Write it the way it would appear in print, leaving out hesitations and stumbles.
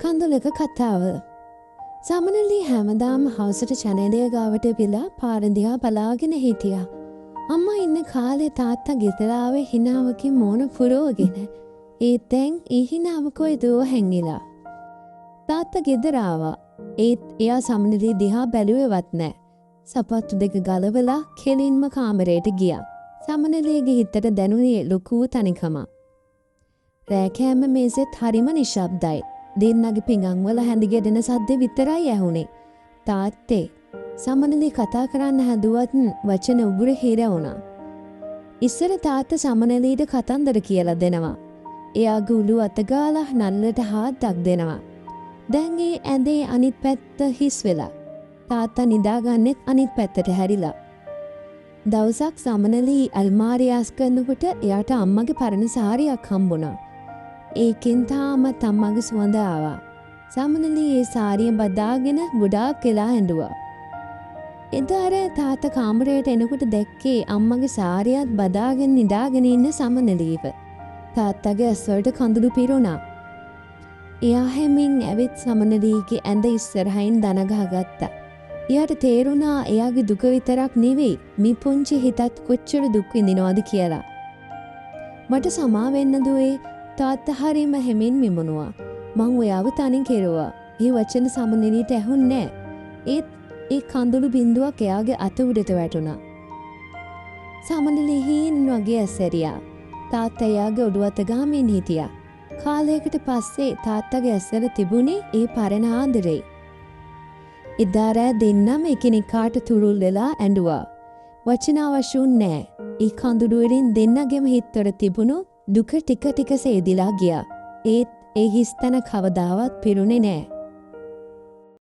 කඳුලක කතාව. සමනලී හැමදාම හවසට චැනලය ගාවට පිලා පාරදිහා බලාගෙන හිටියා. අම්මා ඉන්න කාලේ තාත්තා ගෙදරාවේ හිනාවකින් මෝන පුරෝගෙන. ඒත් දැන් ඒ හිනාව කොයි දුව හැංගිලා. තාත්තා ගෙදර ආවා. ඒත් එයා සමනලී දිහා බැලුවේවත් නැහැ. සපත්තු දෙක ගලවලා කෙලින්ම කාමරයට ගියා. සමනලීගේ හිතට දැනුනේ ලොකු තනිකම. රෑ කෑම මේසෙත් හරිම නිශ්ශබ්දයි. දෙන්නගේ පිඟන් වල හැඳිගෙඩෙන සද්ද විතරයි ඇහුනේ. තාත්තේ සමනලී කතා කරන්න හැදුවත් වචන උගුර හිර වුණා. ඉස්සර තාත්තා සමනලීට කතන්දර කියලා දෙනවා. එයාගේ උළු අත ගාලා නල්ලට හාද්දක් දෙනවා. දැන් ඒ ඇඳේ අනිත් පැත්ත හිස් වෙලා. තාත්තා නිදාගන්නෙත් අනිත් පැත්තට හැරිලා. දවසක් සමනලී අල්මාරිය අස් කරනකොට එයාට අම්මගේ පරණ සාරියක් හම්බුණා. ඒකෙන් තාමත් අම්මගේ සුවඳ ආවා. සමනලී ඒ සාරිය බදාගෙන ගොඩාක් වෙලා ඇඬුවා. එදා රෑ තාත්තා කාමරයට එනකොට දැක්කේ අම්මගේ සාරියත් බදාගෙන නිදාගෙන ඉන්න සමනලීව. තාත්තගේ ඇස්වලට කඳුළු පිරුණා. එයා හැමින් ඇවිත් සමනලීගේ ඇඳ ඉස්සරහින් දන ගහගත්තා. එයාට තේරුණා එයාගේ දුක විතරක් නෙවෙයි මේ පුංචි හිතත් කොච්චර දුක් විඳිනවද කියලා. මට සමා වෙන්න දුවේ. තාත්තා හරිම හැමින් මිමුණුවා. මං ඔයාව තනි කෙරුවා. ඒ වචන සමනලීට ඇහුන්නේ නැහැ. ඒ කඳුළු බින්දුවක් එයාගේ අත උඩට වැටුණා. සමනලී හීන් වගේ ඇස්සරියා. තාත්තා එයාගේ ඔළුව අත ගාමින් හිටියා. කාලයකට පස්සේ තාත්තගේ ඇස්සර තිබුණේ ඒ පරණ ආදරේ. එදා රෑ දෙන්නම එකිනෙකාට තුරුල් වෙලා ඇඬුවා. වචන අවශ්‍යුන්නේ නැහැ. ඒ කඳුළු වලින් දෙන්නගෙම හිතවල තිබුණු දුක ටික ටික සේදිලා ගියා. ඒත් ඒ හිස්තැන කවදාවත් පිරුණේ නැහැ.